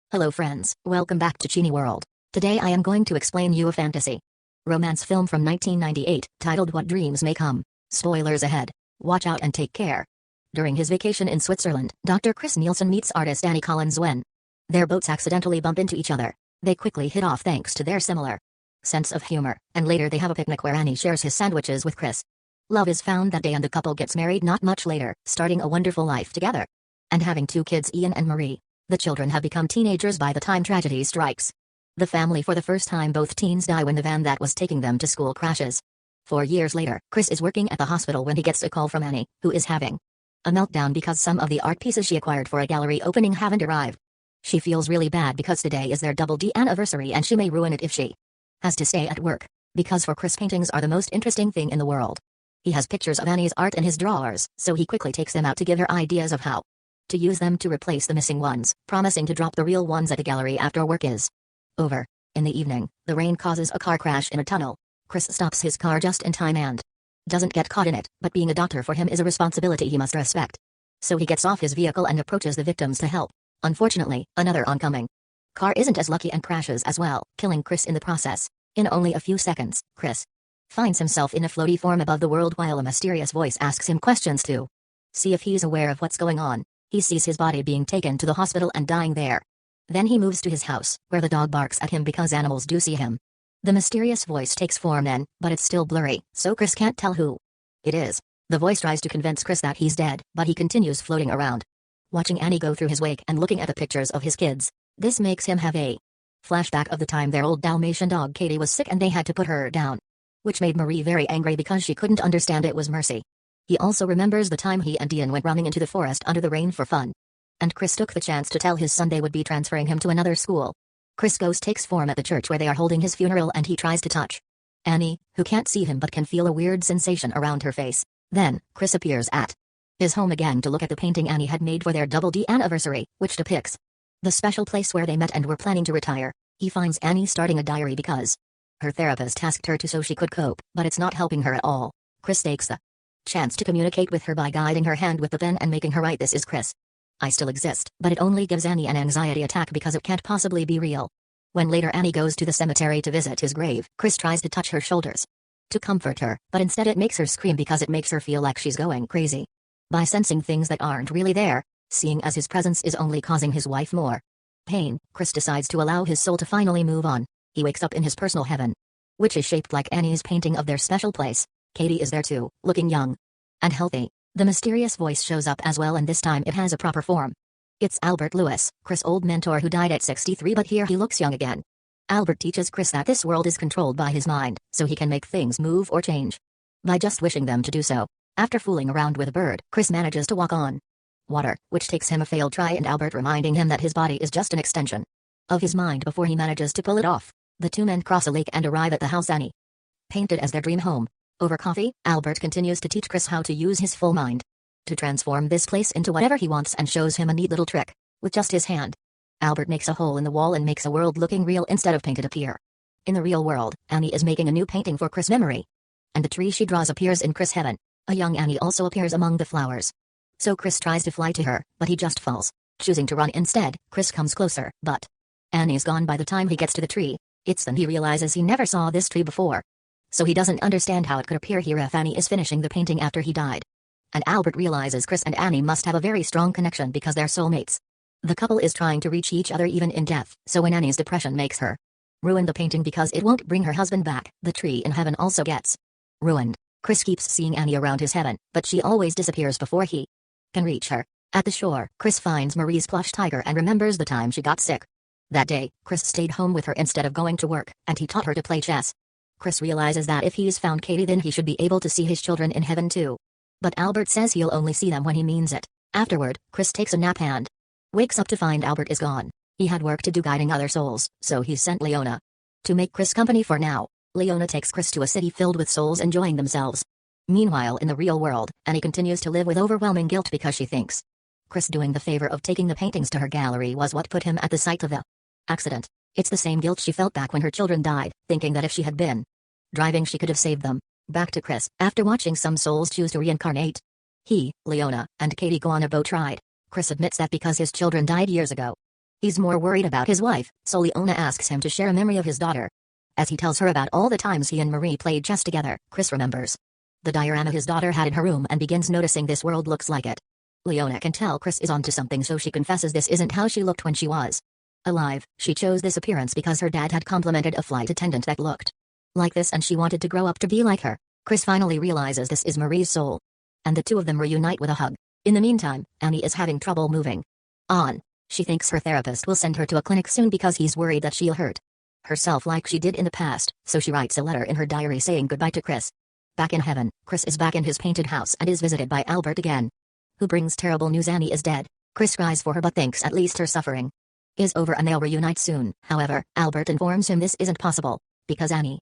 Hello friends, welcome back to Cini World. Today I am going to explain you a fantasy romance film from 1998, titled What Dreams May Come. Spoilers ahead. Watch out and take care. During his vacation in Switzerland, Dr. Chris Nielsen meets artist Annie Collins when their boats accidentally bump into each other. They quickly hit off thanks to their similar sense of humor, and later they have a picnic where Annie shares his sandwiches with Chris. Love is found that day and the couple gets married not much later, starting a wonderful life together. And having two kids, Ian and Marie. The children have become teenagers by the time tragedy strikes the family. For the first time, both teens die when the van that was taking them to school crashes. 4 years later, Chris is working at the hospital when he gets a call from Annie, who is having a meltdown because some of the art pieces she acquired for a gallery opening haven't arrived. She feels really bad because today is their double D anniversary and she may ruin it if she has to stay at work. Because for Chris, paintings are the most interesting thing in the world. He has pictures of Annie's art in his drawers, so he quickly takes them out to give her ideas of how to use them to replace the missing ones, promising to drop the real ones at the gallery after work is over. In the evening, the rain causes a car crash in a tunnel. Chris stops his car just in time and doesn't get caught in it, but being a doctor for him is a responsibility he must respect. So he gets off his vehicle and approaches the victims to help. Unfortunately, another oncoming car isn't as lucky and crashes as well, killing Chris in the process. In only a few seconds, Chris finds himself in a floaty form above the world while a mysterious voice asks him questions to see if he's aware of what's going on. He sees his body being taken to the hospital and dying there. Then he moves to his house, where the dog barks at him because animals do see him. The mysterious voice takes form then, but it's still blurry, so Chris can't tell who it is. The voice tries to convince Chris that he's dead, but he continues floating around, watching Annie go through his wake and looking at the pictures of his kids. This makes him have a flashback of the time their old Dalmatian dog Katie was sick and they had to put her down, which made Marie very angry because she couldn't understand it was Mercy. He also remembers the time he and Ian went running into the forest under the rain for fun. And Chris took the chance to tell his son they would be transferring him to another school. Chris' ghost takes form at the church where they are holding his funeral and he tries to touch Annie, who can't see him but can feel a weird sensation around her face. Then, Chris appears at his home again to look at the painting Annie had made for their double D anniversary, which depicts the special place where they met and were planning to retire. He finds Annie starting a diary because her therapist asked her to so she could cope, but it's not helping her at all. Chris takes the chance to communicate with her by guiding her hand with the pen and making her write, "This is Chris. I still exist," but it only gives Annie an anxiety attack because it can't possibly be real. When later Annie goes to the cemetery to visit his grave, Chris tries to touch her shoulders to comfort her, but instead it makes her scream because it makes her feel like she's going crazy. By sensing things that aren't really there, seeing as his presence is only causing his wife more pain, Chris decides to allow his soul to finally move on. He wakes up in his personal heaven, which is shaped like Annie's painting of their special place. Katie is there too, looking young and healthy. The mysterious voice shows up as well, and this time it has a proper form. It's Albert Lewis, Chris' old mentor who died at 63, but here he looks young again. Albert teaches Chris that this world is controlled by his mind, so he can make things move or change by just wishing them to do so. After fooling around with a bird, Chris manages to walk on water, which takes him a failed try, and Albert reminding him that his body is just an extension of his mind before he manages to pull it off. The two men cross a lake and arrive at the house Annie painted as their dream home. Over coffee, Albert continues to teach Chris how to use his full mind to transform this place into whatever he wants and shows him a neat little trick with just his hand. Albert makes a hole in the wall and makes a world looking real instead of painted appear. In the real world, Annie is making a new painting for Chris' memory, and the tree she draws appears in Chris' heaven. A young Annie also appears among the flowers. So Chris tries to fly to her, but he just falls. Choosing to run instead, Chris comes closer, but Annie's gone by the time he gets to the tree. It's then he realizes he never saw this tree before. So he doesn't understand how it could appear here if Annie is finishing the painting after he died. And Albert realizes Chris and Annie must have a very strong connection because they're soulmates. The couple is trying to reach each other even in death, so when Annie's depression makes her ruin the painting because it won't bring her husband back, the tree in heaven also gets ruined. Chris keeps seeing Annie around his heaven, but she always disappears before he can reach her. At the shore, Chris finds Marie's plush tiger and remembers the time she got sick. That day, Chris stayed home with her instead of going to work, and he taught her to play chess. Chris realizes that if he's found Katie, then he should be able to see his children in heaven too. But Albert says he'll only see them when he means it. Afterward, Chris takes a nap and wakes up to find Albert is gone. He had work to do guiding other souls, so he sent Leona to make Chris company for now. Leona takes Chris to a city filled with souls enjoying themselves. Meanwhile, in the real world, Annie continues to live with overwhelming guilt because she thinks Chris doing the favor of taking the paintings to her gallery was what put him at the site of the accident. It's the same guilt she felt back when her children died, thinking that if she had been driving she could have saved them. Back to Chris. After watching some souls choose to reincarnate, he, Leona, and Katie go on a boat ride. Chris admits that because his children died years ago, He's more worried about his wife, so Leona asks him to share a memory of his daughter. As he tells her about all the times he and Marie played chess together, Chris remembers the diorama his daughter had in her room and begins noticing this world looks like it. Leona can tell Chris is onto something, so she confesses this isn't how she looked when she was alive. She chose this appearance because her dad had complimented a flight attendant that looked like this and she wanted to grow up to be like her. Chris finally realizes this is Marie's soul, and the two of them reunite with a hug. In the meantime, Annie is having trouble moving on. She thinks her therapist will send her to a clinic soon because he's worried that she'll hurt herself like she did in the past, so she writes a letter in her diary saying goodbye to Chris. Back in heaven, Chris is back in his painted house and is visited by Albert again, who brings terrible news: Annie is dead. Chris cries for her but thinks at least her suffering is over and they'll reunite soon. However, Albert informs him this isn't possible, because Annie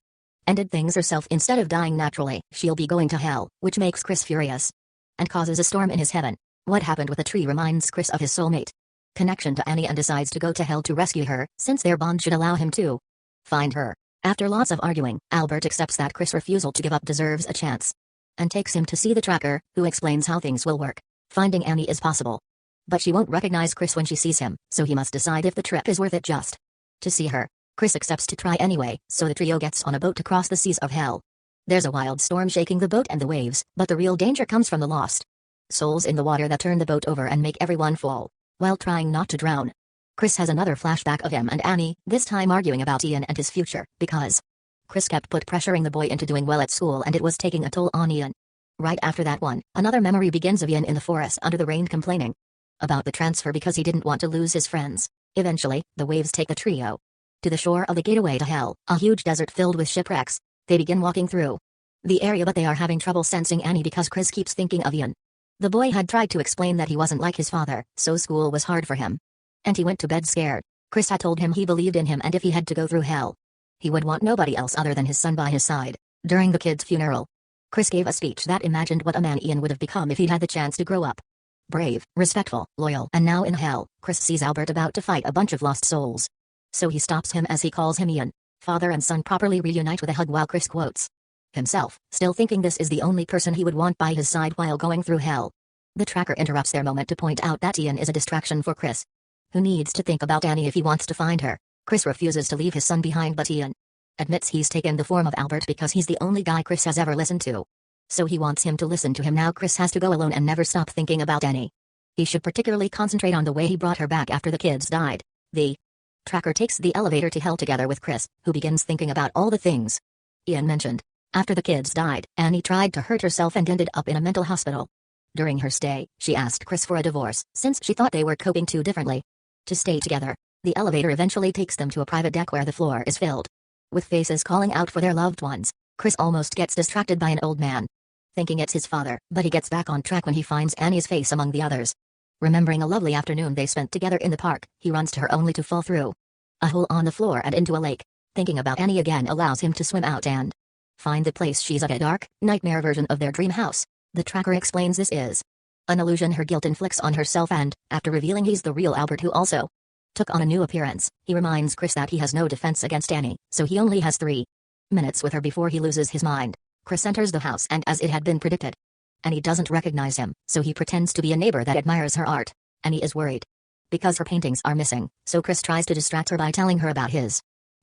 ended things herself instead of dying naturally. She'll be going to hell, which makes Chris furious and causes a storm in his heaven. What happened with the tree reminds Chris of his soulmate connection to Annie and decides to go to hell to rescue her, since their bond should allow him to find her. After lots of arguing, Albert accepts that Chris' refusal to give up deserves a chance and takes him to see the tracker, who explains how things will work. Finding Annie is possible, but she won't recognize Chris when she sees him, so he must decide if the trip is worth it just to see her. Chris accepts to try anyway, so the trio gets on a boat to cross the seas of hell. There's a wild storm shaking the boat and the waves, but the real danger comes from the lost souls in the water that turn the boat over and make everyone fall while trying not to drown. Chris has another flashback of him and Annie, this time arguing about Ian and his future, because Chris kept pressuring the boy into doing well at school and it was taking a toll on Ian. Right after that one, another memory begins of Ian in the forest under the rain complaining about the transfer because he didn't want to lose his friends. Eventually, the waves take the trio to the shore of the gateway to hell, a huge desert filled with shipwrecks. They begin walking through the area but they are having trouble sensing Annie because Chris keeps thinking of Ian. The boy had tried to explain that he wasn't like his father, so school was hard for him, and he went to bed scared. Chris had told him he believed in him and if he had to go through hell, he would want nobody else other than his son by his side. During the kid's funeral, Chris gave a speech that imagined what a man Ian would have become if he'd had the chance to grow up brave, respectful, loyal. And now in hell, Chris sees Albert about to fight a bunch of lost souls, so he stops him as he calls him Ian. Father and son properly reunite with a hug while Chris quotes himself, still thinking this is the only person he would want by his side while going through hell. The tracker interrupts their moment to point out that Ian is a distraction for Chris, who needs to think about Annie if he wants to find her. Chris refuses to leave his son behind but Ian admits he's taken the form of Albert because he's the only guy Chris has ever listened to, so he wants him to listen to him. Now Chris has to go alone and never stop thinking about Annie. He should particularly concentrate on the way he brought her back after the kids died. The tracker takes the elevator to hell together with Chris, who begins thinking about all the things Ian mentioned. After the kids died, Annie tried to hurt herself and ended up in a mental hospital. During her stay, she asked Chris for a divorce, since she thought they were coping too differently to stay together. The elevator eventually takes them to a private deck where the floor is filled with faces calling out for their loved ones. Chris almost gets distracted by an old man, thinking it's his father, but he gets back on track when he finds Annie's face among the others. Remembering a lovely afternoon they spent together in the park, he runs to her only to fall through a hole on the floor and into a lake. Thinking about Annie again allows him to swim out and find the place she's at, a dark, nightmare version of their dream house. The tracker explains this is an illusion her guilt inflicts on herself and, after revealing he's the real Albert who also took on a new appearance, he reminds Chris that he has no defense against Annie, so he only has 3 minutes with her before he loses his mind. Chris enters the house and as it had been predicted, Annie doesn't recognize him, so he pretends to be a neighbor that admires her art. Annie is worried because her paintings are missing, so Chris tries to distract her by telling her about his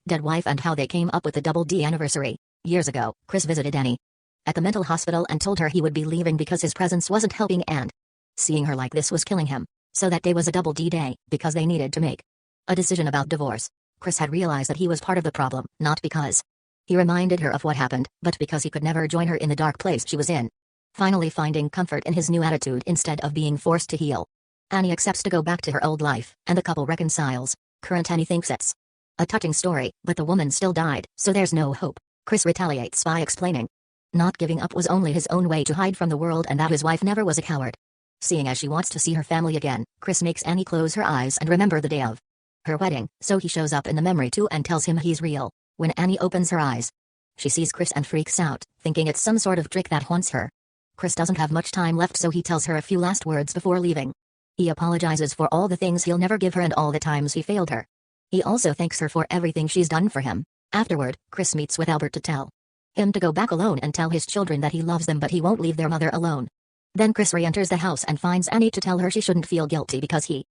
dead wife and how they came up with the Double D anniversary. Years ago, Chris visited Annie at the mental hospital and told her he would be leaving because his presence wasn't helping and seeing her like this was killing him. So that day was a Double D day, because they needed to make a decision about divorce. Chris had realized that he was part of the problem, not because he reminded her of what happened, but because he could never join her in the dark place she was in. Finally finding comfort in his new attitude instead of being forced to heal, Annie accepts to go back to her old life, and the couple reconciles. Current Annie thinks it's a touching story, but the woman still died, so there's no hope. Chris retaliates by explaining not giving up was only his own way to hide from the world and that his wife never was a coward. Seeing as she wants to see her family again, Chris makes Annie close her eyes and remember the day of her wedding, so he shows up in the memory too and tells him he's real. When Annie opens her eyes, she sees Chris and freaks out, thinking it's some sort of trick that haunts her. Chris doesn't have much time left, so he tells her a few last words before leaving. He apologizes for all the things he'll never give her and all the times he failed her. He also thanks her for everything she's done for him. Afterward, Chris meets with Albert to tell him to go back alone and tell his children that he loves them but he won't leave their mother alone. Then Chris re-enters the house and finds Annie to tell her she shouldn't feel guilty because he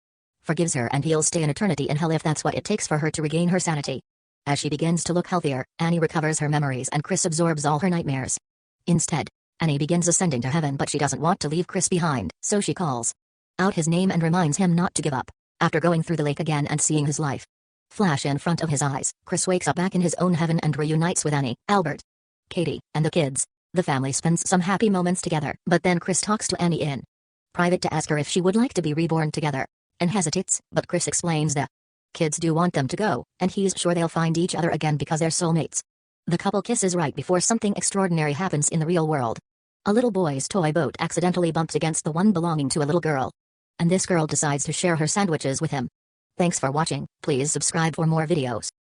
forgives her, and he'll stay an eternity in hell if that's what it takes for her to regain her sanity. As she begins to look healthier, Annie recovers her memories and Chris absorbs all her nightmares. Instead, Annie begins ascending to heaven, but she doesn't want to leave Chris behind, so she calls out his name and reminds him not to give up. After going through the lake again and seeing his life flash in front of his eyes, Chris wakes up back in his own heaven and reunites with Annie, Albert, Katie, and the kids. The family spends some happy moments together, but then Chris talks to Annie in private to ask her if she would like to be reborn together, and hesitates, but Chris explains the kids do want them to go, and he's sure they'll find each other again because they're soulmates. The couple kisses right before something extraordinary happens in the real world. A little boy's toy boat accidentally bumps against the one belonging to a little girl, and this girl decides to share her sandwiches with him. Thanks for watching. Please subscribe for more videos.